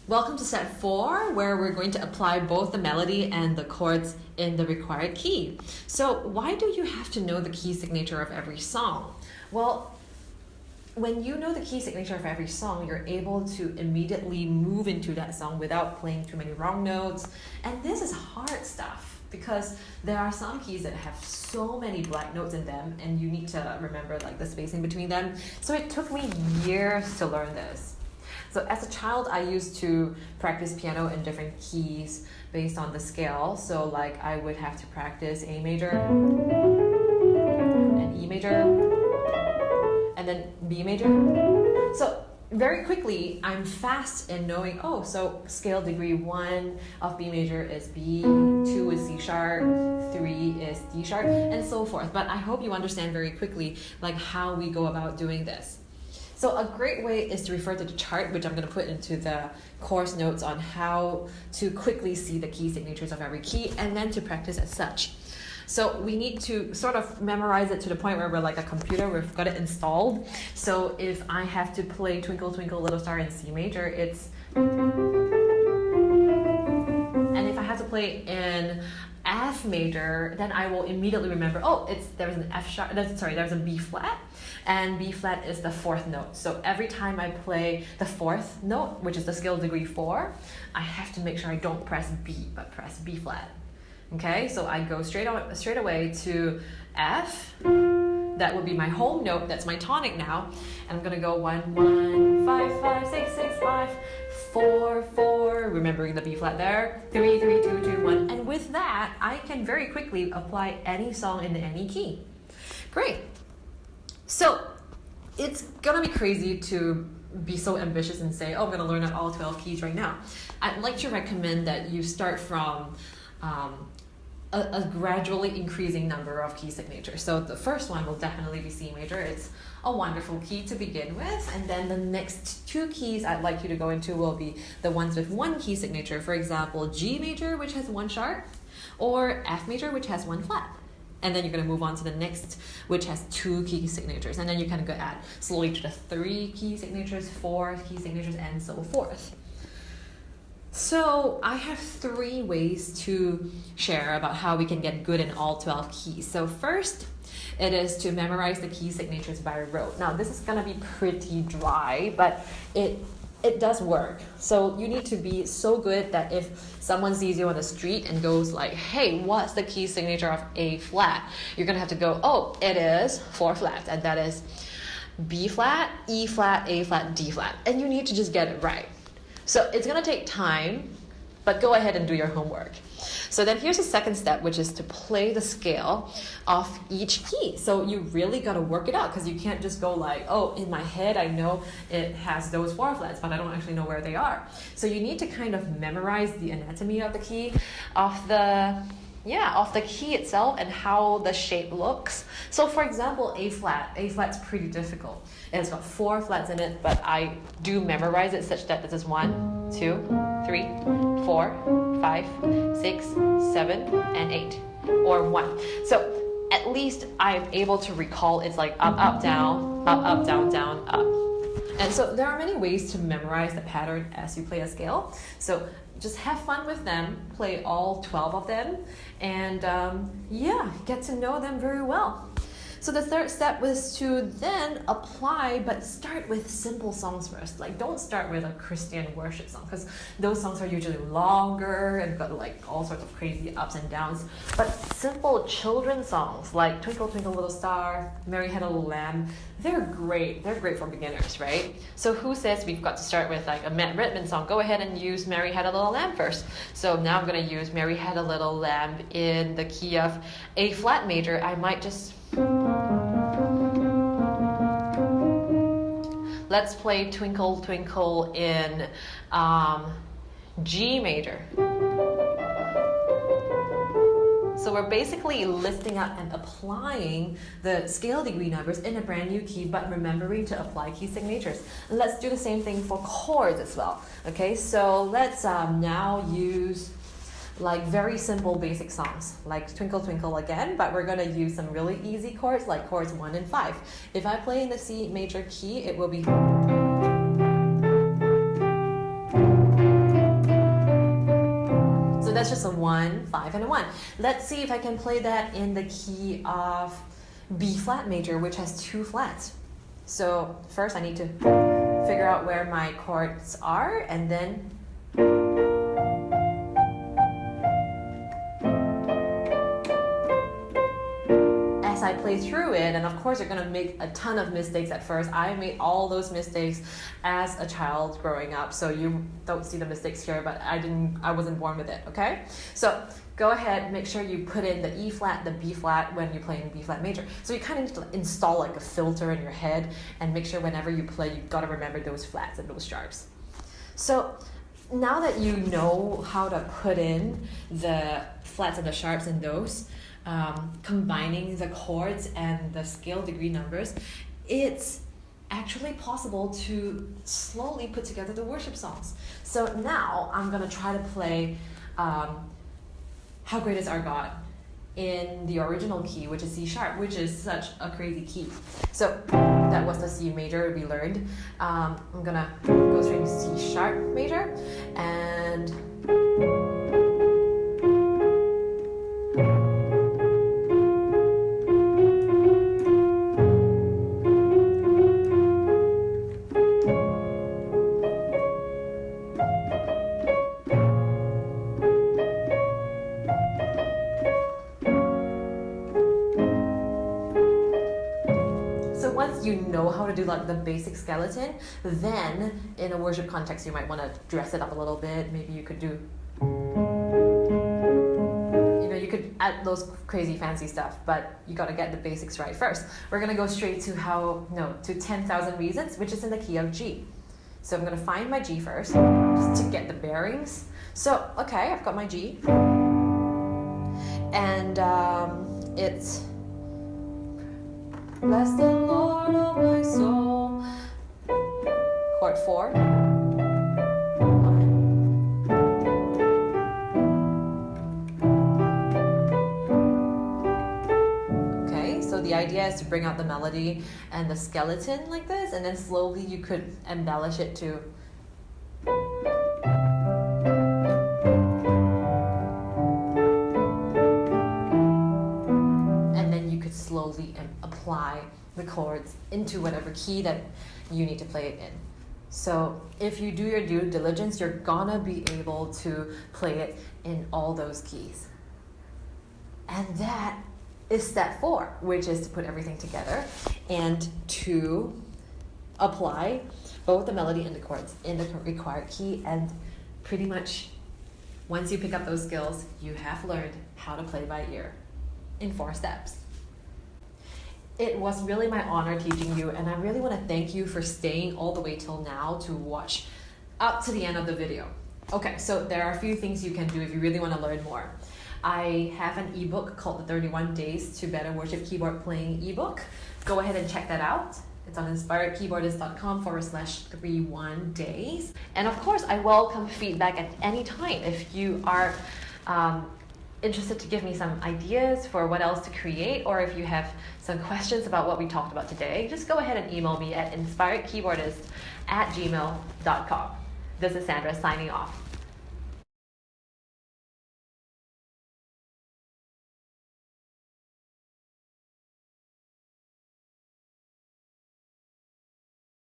Welcome to set 4, where we're going to apply both the melody and the chords in the required key. So why do you have to know the key signature of every song? Well, when you know the key signature of every song, you're able to immediately move into that song without playing too many wrong notes. And this is hard stuff because there are some keys that have so many black notes in them and you need to remember like the spacing between them. So it took me years to learn this. So as a child, I used to practice piano in different keys based on the scale. So like I would have to practice A major and E major and then B major. So very quickly, I'm fast in knowing, oh, so scale degree 1 of B major is B, 2 is C sharp, 3 is D sharp, and so forth. But I hope you understand very quickly like how we go about doing this. So a great way is to refer to the chart, which I'm going to put into the course notes on how to quickly see the key signatures of every key and then to practice as such. So we need to sort of memorize it to the point where we're like a computer, we've got it installed. So if I have to play Twinkle Twinkle Little Star in C major, it's... And if I have to play in F major, then I will immediately remember, oh, there's an F sharp, there's a B flat, and B flat is the 4th note. So every time I play the 4th note, which is the scale degree 4, I have to make sure I don't press B, but press B flat. Okay, so I go straight away to F. That would be my home note, that's my tonic now. And I'm gonna go 1, 1, 5, 5, 6, 6, 5, 4, 4, remembering the B flat there, 3, 3, 2, 2, 1. And with that, I can very quickly apply any song in any key. Great. So it's gonna be crazy to be so ambitious and say, oh, I'm gonna learn out all 12 keys right now. I'd like to recommend that you start from a gradually increasing number of key signatures. So the first one will definitely be C major. It's a wonderful key to begin with. And then the next 2 keys I'd like you to go into will be the ones with 1 key signature. For example, G major, which has 1 sharp, or F major, which has 1 flat. And then you're going to move on to the next, which has 2 key signatures. And then you kind of go add slowly to the 3 key signatures, 4 key signatures, and so forth. So I have 3 ways to share about how we can get good in all 12 keys. So first, it is to memorize the key signatures by rote. Now this is going to be pretty dry, but it does work. So you need to be so good that if someone sees you on the street and goes like, hey, what's the key signature of A flat? You're going to have to go, oh, it is 4 flats, and that is B flat, E flat, A flat, D flat. And you need to just get it right. So it's going to take time, but go ahead and do your homework. So then here's the second step, which is to play the scale of each key. So you really got to work it out because you can't just go like, oh, in my head, I know it has those 4 flats, but I don't actually know where they are. So you need to kind of memorize the anatomy of the key, of the key itself and how the shape looks. So for example, A flat's pretty difficult. It's got 4 flats in it, but I do memorize it such that this is 1, 2, 3, 4, 5, 6, 7, and 8, or 1. So at least I'm able to recall it's like up, up, down, down, down, up. And so there are many ways to memorize the pattern as you play a scale. So just have fun with them, play all 12 of them, and get to know them very well. So the third step was to then apply, but start with simple songs first. Like don't start with a Christian worship song because those songs are usually longer and got like all sorts of crazy ups and downs. But simple children's songs like Twinkle Twinkle Little Star, Mary Had a Little Lamb, they're great. They're great for beginners, right? So who says we've got to start with like a Matt Redman song? Go ahead and use Mary Had a Little Lamb first. So now I'm going to use Mary Had a Little Lamb in the key of A flat major. I might just... Let's play Twinkle Twinkle in G major. So we're basically lifting up and applying the scale degree numbers in a brand new key, but remembering to apply key signatures. And let's do the same thing for chords as well. Okay, so let's now use like very simple basic songs like Twinkle Twinkle again, but we're going to use some really easy chords like chords 1 and 5. If I play in the C major key, it will be that's just a 1, 5, and a 1. Let's see if I can play that in the key of B flat major, which has 2 flats. So first I need to figure out where my chords are, and then as I play through it, and of course you're gonna make a ton of mistakes at first. I made all those mistakes as a child growing up, so you don't see the mistakes here, but I wasn't born with it, okay? So go ahead, make sure you put in the E flat, the B flat when you're playing B flat major. So you kind of need to install like a filter in your head and make sure whenever you play, you've got to remember those flats and those sharps. So now that you know how to put in the flats and the sharps in those, combining the chords and the scale degree numbers, it's actually possible to slowly put together the worship songs. So now I'm going to try to play How Great Is Our God in the original key, which is C sharp, which is such a crazy key. So that was the C major we learned. I'm gonna go straight to C sharp major, and once you know how to do like the basic skeleton, then in a worship context you might want to dress it up a little bit. Maybe you could do, you could add those crazy fancy stuff, but you got to get the basics right first. We're going to go straight to 10,000 Reasons, which is in the key of G. So I'm going to find my G first, just to get the bearings. So, okay, I've got my G. And it's bless the Lord, oh my soul. Chord 4. 1. Okay, so the idea is to bring out the melody and the skeleton like this, and then slowly you could embellish it to slowly apply the chords into whatever key that you need to play it in. So if you do your due diligence, you're gonna be able to play it in all those keys. And that is step 4, which is to put everything together and to apply both the melody and the chords in the required key. And pretty much once you pick up those skills, you have learned how to play by ear in 4 steps. It was really my honor teaching you, and I really want to thank you for staying all the way till now to watch up to the end of the video. Okay, so there are a few things you can do if you really want to learn more. I have an ebook called the 31 Days to Better Worship Keyboard Playing ebook. Go ahead and check that out. It's on inspiredkeyboardist.com/31 days. And of course, I welcome feedback at any time. If you are interested to give me some ideas for what else to create, or if you have some questions about what we talked about today, just go ahead and email me at inspiredkeyboardist@gmail.com. This is Sandra signing off.